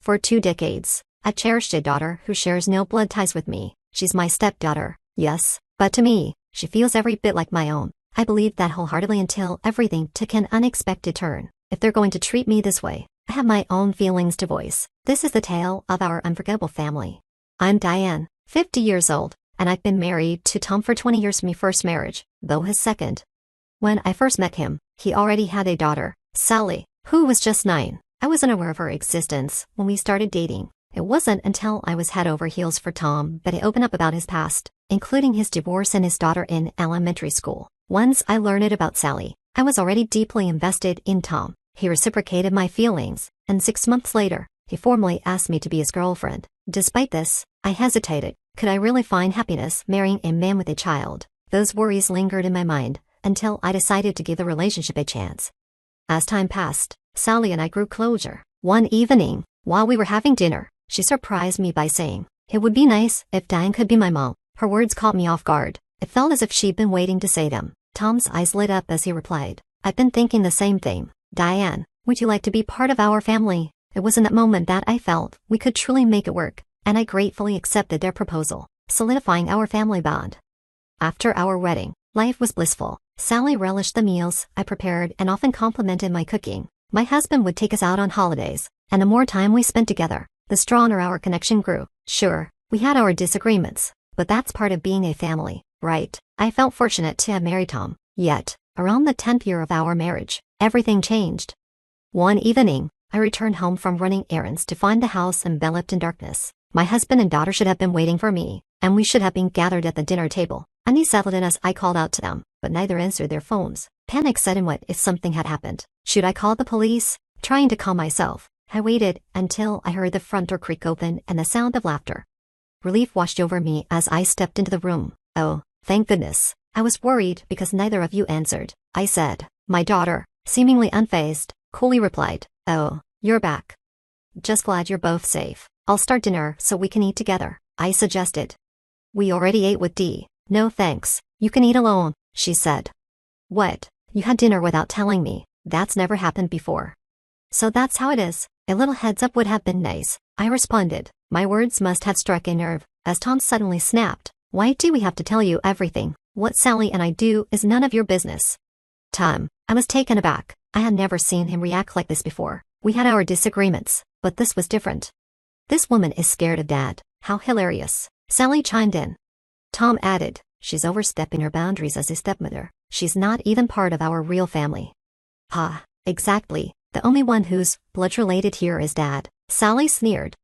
For 2 decades, I've cherished a daughter who shares no blood ties with me. She's my stepdaughter, yes, but to me, she feels every bit like my own. I believed that wholeheartedly until everything took an unexpected turn. If they're going to treat me this way, I have my own feelings to voice. This is the tale of our unforgettable family. I'm Diane, 50 years old, and I've been married to Tom for 20 years, my first marriage, though his second. When I first met him, he already had a daughter, Sally, who was just 9. I wasn't aware of her existence when we started dating. It wasn't until I was head over heels for Tom that he opened up about his past, including his divorce and his daughter in elementary school. Once I learned about Sally, I was already deeply invested in Tom. He reciprocated my feelings, and 6 months later, he formally asked me to be his girlfriend. Despite this, I hesitated. Could I really find happiness marrying a man with a child? Those worries lingered in my mind until I decided to give the relationship a chance. As time passed, Sally and I grew closer. One evening, while we were having dinner, she surprised me by saying, "It would be nice if Diane could be my mom." Her words caught me off guard. It felt as if she'd been waiting to say them. Tom's eyes lit up as he replied, "I've been thinking the same thing. Diane, would you like to be part of our family?" It was in that moment that I felt we could truly make it work, and I gratefully accepted their proposal, solidifying our family bond. After our wedding, life was blissful. Sally relished the meals I prepared and often complimented my cooking. My husband would take us out on holidays, and the more time we spent together, the stronger our connection grew. Sure, we had our disagreements, but that's part of being a family, right? I felt fortunate to have married Tom. Yet, around the 10th year of our marriage, everything changed. One evening, I returned home from running errands to find the house enveloped in darkness. My husband and daughter should have been waiting for me, and we should have been gathered at the dinner table. Uneasy settled in as I called out to them, but neither answered their phones. Panic set in. What if something had happened? Should I call the police? Trying to calm myself, I waited until I heard the front door creak open and the sound of laughter. Relief washed over me as I stepped into the room. "Oh, thank goodness." I was worried because neither of you answered. I said, "My daughter," seemingly unfazed, coolly replied, "Oh, you're back. Just glad you're both safe. I'll start dinner so we can eat together," I suggested. "We already ate with Dee." "No thanks, you can eat alone," she said. "What? You had dinner without telling me? That's never happened before." "So that's how it is. A little heads up would have been nice," I responded. My words must have struck a nerve, as Tom suddenly snapped. "Why do we have to tell you everything? What Sally and I do is none of your business." Tom, I was taken aback. I had never seen him react like this before. We had our disagreements, but this was different. "This woman is scared of Dad. How hilarious," Sally chimed in. Tom added, "She's overstepping her boundaries as a stepmother. She's not even part of our real family." "Ha, exactly. The only one who's blood-related here is Dad," Sally sneered.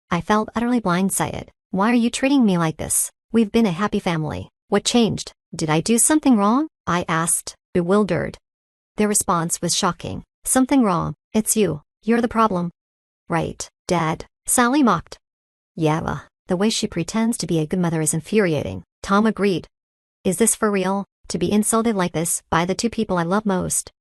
I felt utterly blindsided. "Why are you treating me like this? We've been a happy family. What changed? Did I do something wrong?" I asked, bewildered. Their response was shocking. "Something wrong? It's you. You're the problem." "Right, Dad," Sally mocked. "Yeah, the way she pretends to be a good mother is infuriating," Tom agreed. "Is this for real? To be insulted like this by the two people I love most?"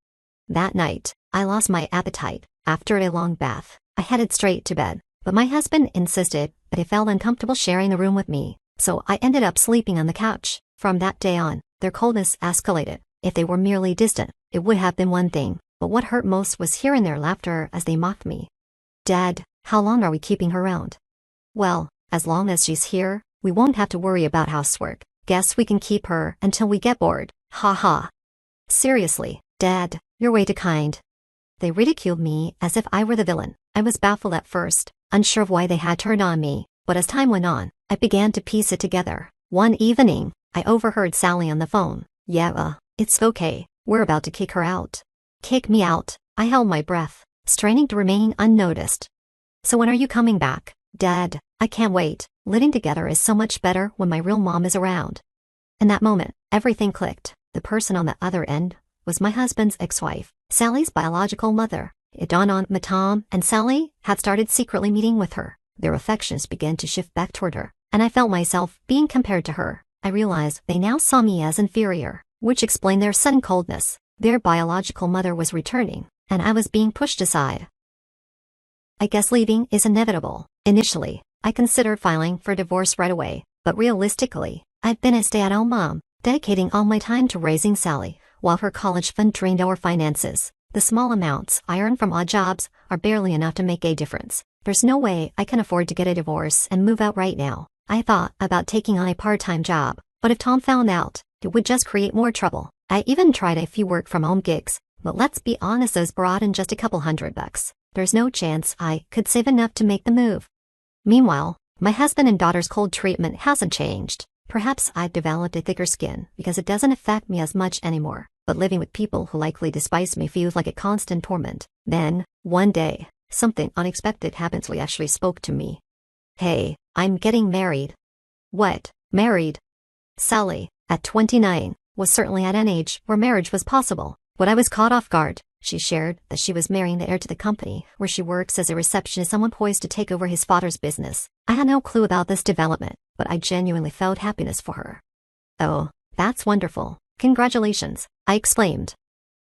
That night, I lost my appetite. After a long bath, I headed straight to bed, but my husband insisted that he felt uncomfortable sharing the room with me, so I ended up sleeping on the couch. From that day on, their coldness escalated. If they were merely distant, it would have been one thing, but what hurt most was hearing their laughter as they mocked me. "Dad, how long are we keeping her around?" "Well, as long as she's here, we won't have to worry about housework. Guess we can keep her until we get bored. Ha ha." "Seriously, Dad, you're way too kind." They ridiculed me as if I were the villain. I was baffled at first, unsure of why they had turned on me, but as time went on, I began to piece it together. One evening, I overheard Sally on the phone. "Yeah, it's okay. We're about to kick her out." "Kick me out?" I held my breath, straining to remain unnoticed. "So when are you coming back?" "Dad, I can't wait. Living together is so much better when my real mom is around." In that moment, everything clicked. The person on the other end was my husband's ex-wife, Sally's biological mother. It dawned on me Tom and Sally had started secretly meeting with her. Their affections began to shift back toward her, and I felt myself being compared to her. I realized they now saw me as inferior, which explained their sudden coldness. Their biological mother was returning, and I was being pushed aside. I guess leaving is inevitable. Initially, I considered filing for divorce right away, but realistically, I've been a stay-at-home mom, dedicating all my time to raising Sally, while her college fund drained our finances. The small amounts I earn from odd jobs are barely enough to make a difference. There's no way I can afford to get a divorce and move out right now. I thought about taking on a part-time job, but if Tom found out, it would just create more trouble. I even tried a few work-from-home gigs, but let's be honest, those brought in just a couple $100. There's no chance I could save enough to make the move. Meanwhile, my husband and daughter's cold treatment hasn't changed. Perhaps I've developed a thicker skin because it doesn't affect me as much anymore, but living with people who likely despise me feels like a constant torment. Then, one day, something unexpected happens. We actually spoke to me. Hey, I'm getting married. What? Married? Sally, at 29, was certainly at an age where marriage was possible, but I was caught off guard. She shared that she was marrying the heir to the company where she works as a receptionist, someone poised to take over his father's business. I had no clue about this development, but I genuinely felt happiness for her. Oh, that's wonderful. Congratulations, I exclaimed.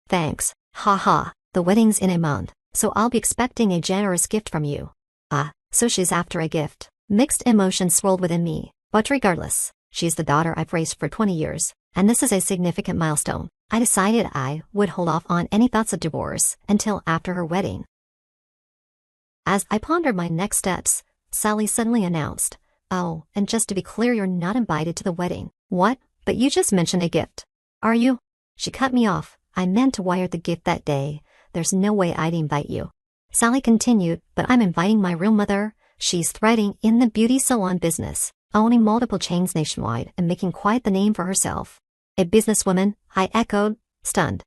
Thanks, haha, the wedding's in a month, so I'll be expecting a generous gift from you. Ah, so she's after a gift. Mixed emotions swirled within me, but regardless, she's the daughter I've raised for 20 years, and this is a significant milestone. I decided I would hold off on any thoughts of divorce until after her wedding. As I pondered my next steps, Sally suddenly announced, "Oh, and just to be clear, you're not invited to the wedding." What? But you just mentioned a gift. Are you? She cut me off. I meant to wire the gift that day. There's no way I'd invite you. Sally continued, but I'm inviting my real mother. She's thriving in the beauty salon business, owning multiple chains nationwide and making quite the name for herself. A businesswoman, I echoed, stunned.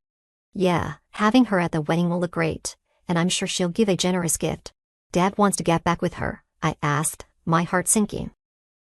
Yeah, having her at the wedding will look great, and I'm sure she'll give a generous gift. Dad wants to get back with her, I asked, my heart sinking.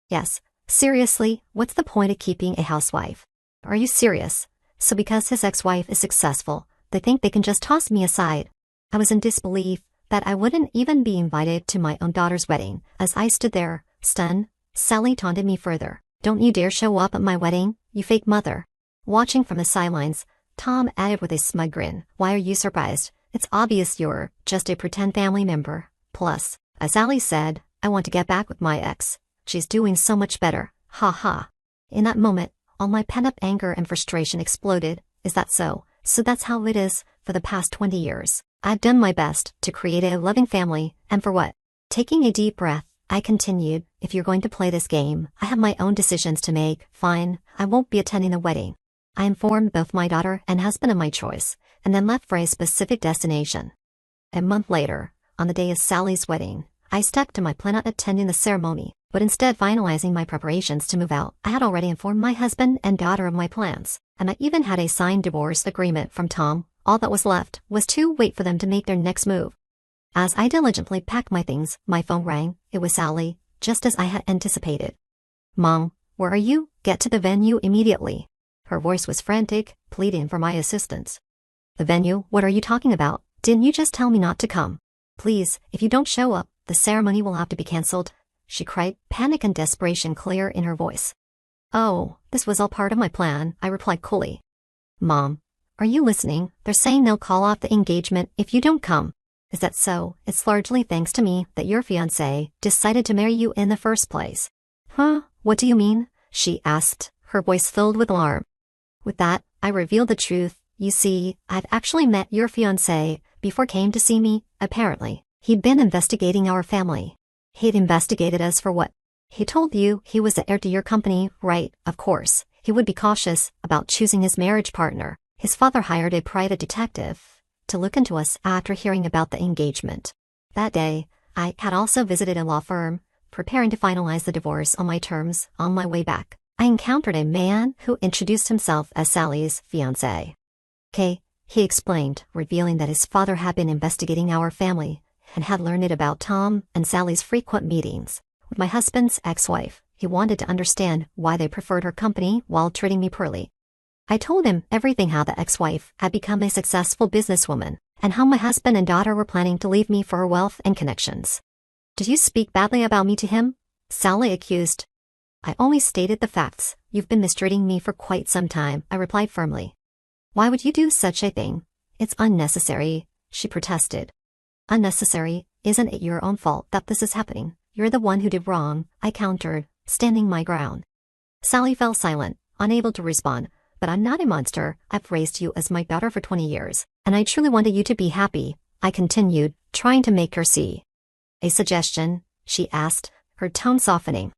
Yes, seriously, what's the point of keeping a housewife? Are you serious? So because his ex-wife is successful, they think they can just toss me aside? I was in disbelief that I wouldn't even be invited to my own daughter's wedding. As I stood there, stunned, Sally taunted me further. Don't you dare show up at my wedding, you fake mother. Watching from the sidelines, Tom added with a smug grin, why are you surprised? It's obvious you're just a pretend family member. Plus, as Sally said, I want to get back with my ex. She's doing so much better. Ha ha. In that moment, all my pent-up anger and frustration exploded. Is that so? So that's how it is. For the past 20 years, I've done my best to create a loving family, and for what? Taking a deep breath, I continued, if you're going to play this game, I have my own decisions to make. Fine, I won't be attending the wedding. I informed both my daughter and husband of my choice, and then left for a specific destination. A month later, on the day of Sally's wedding, I stuck to my plan not attending the ceremony, but instead finalizing my preparations to move out. I had already informed my husband and daughter of my plans, and I even had a signed divorce agreement from Tom. All that was left was to wait for them to make their next move. As I diligently packed my things, my phone rang. It was Sally, just as I had anticipated. Mom, where are you? Get to the venue immediately. Her voice was frantic, pleading for my assistance. The venue? What are you talking about? Didn't you just tell me not to come? Please, if you don't show up, the ceremony will have to be cancelled, she cried, panic and desperation clear in her voice. Oh, this was all part of my plan, I replied coolly. Mom, are you listening? They're saying they'll call off the engagement if you don't come. Is that so? It's largely thanks to me that your fiancé decided to marry you in the first place. Huh? What do you mean? She asked, her voice filled with alarm. With that, I revealed the truth. You see, I'd actually met your fiancé before came to see me. Apparently, he'd been investigating our family. He'd investigated us for what? He told you he was the heir to your company, right? Of course, he would be cautious about choosing his marriage partner. His father hired a private detective to look into us after hearing about the engagement. That day, I had also visited a law firm, preparing to finalize the divorce on my terms. On my way back, I encountered a man who introduced himself as Sally's fiancé. Kay, he explained, revealing that his father had been investigating our family and had learned about Tom and Sally's frequent meetings with my husband's ex-wife. He wanted to understand why they preferred her company while treating me poorly. I told him everything, how the ex-wife had become a successful businesswoman, and how my husband and daughter were planning to leave me for her wealth and connections. Did you speak badly about me to him? Sally accused. I only stated the facts. You've been mistreating me for quite some time, I replied firmly. Why would you do such a thing? It's unnecessary, she protested. Unnecessary? Isn't it your own fault that this is happening? You're the one who did wrong, I countered, standing my ground. Sally fell silent, unable to respond. But I'm not a monster. I've raised you as my daughter for 20 years, and I truly wanted you to be happy, I continued, trying to make her see. A suggestion? She asked, her tone softening.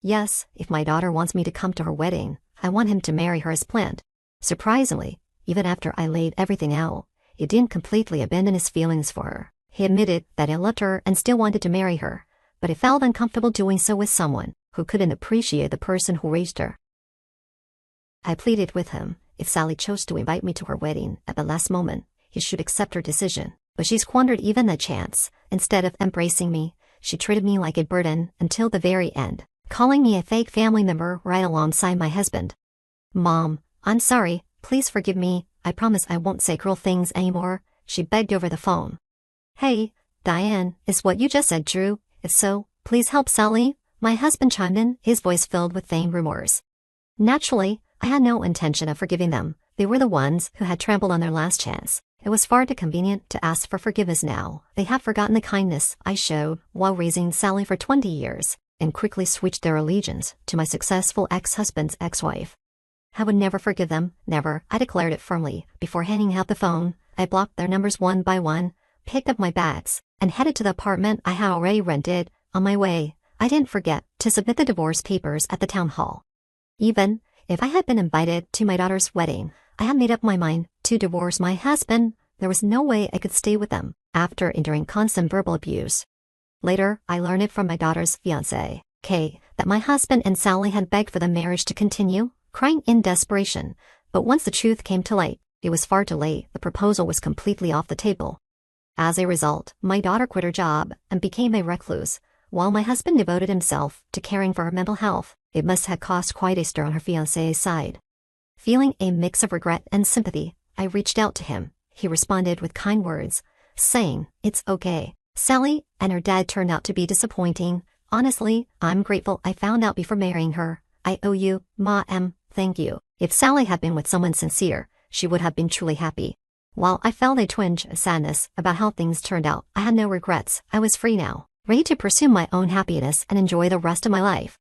Yes, if my daughter wants me to come to her wedding, I want him to marry her as planned. Surprisingly, even after I laid everything out, he didn't completely abandon his feelings for her. He admitted that he loved her and still wanted to marry her, but he felt uncomfortable doing so with someone who couldn't appreciate the person who raised her. I pleaded with him, if Sally chose to invite me to her wedding at the last moment, he should accept her decision. But she squandered even that chance. Instead of embracing me, she treated me like a burden until the very end, calling me a fake family member right alongside my husband. Mom, I'm sorry, please forgive me, I promise I won't say cruel things anymore, she begged over the phone. Hey, Diane, is what you just said true? If so, please help Sally, my husband chimed in, his voice filled with feigned remorse. Naturally, I had no intention of forgiving them. They were the ones who had trampled on their last chance. It was far too convenient to ask for forgiveness now. They had forgotten the kindness I showed while raising Sally for 20 years, and quickly switched their allegiance to my successful ex-husband's ex-wife. I would never forgive them, never, I declared it firmly. Before hanging up the phone, I blocked their numbers one by one, picked up my bags, and headed to the apartment I had already rented. On my way, I didn't forget to submit the divorce papers at the town hall. Even if I had been invited to my daughter's wedding, I had made up my mind to divorce my husband. There was no way I could stay with them after enduring constant verbal abuse. Later, I learned it from my daughter's fiancé, Kay, that my husband and Sally had begged for the marriage to continue, crying in desperation. But once the truth came to light, it was far too late. The proposal was completely off the table. As a result, my daughter quit her job and became a recluse, while my husband devoted himself to caring for her mental health. It must have caused quite a stir on her fiancé's side. Feeling a mix of regret and sympathy, I reached out to him. He responded with kind words, saying, "It's okay. Sally and her dad turned out to be disappointing. Honestly, I'm grateful I found out before marrying her. I owe you, Ma. Thank you." If Sally had been with someone sincere, she would have been truly happy. While I felt a twinge of sadness about how things turned out, I had no regrets. I was free now, ready to pursue my own happiness and enjoy the rest of my life.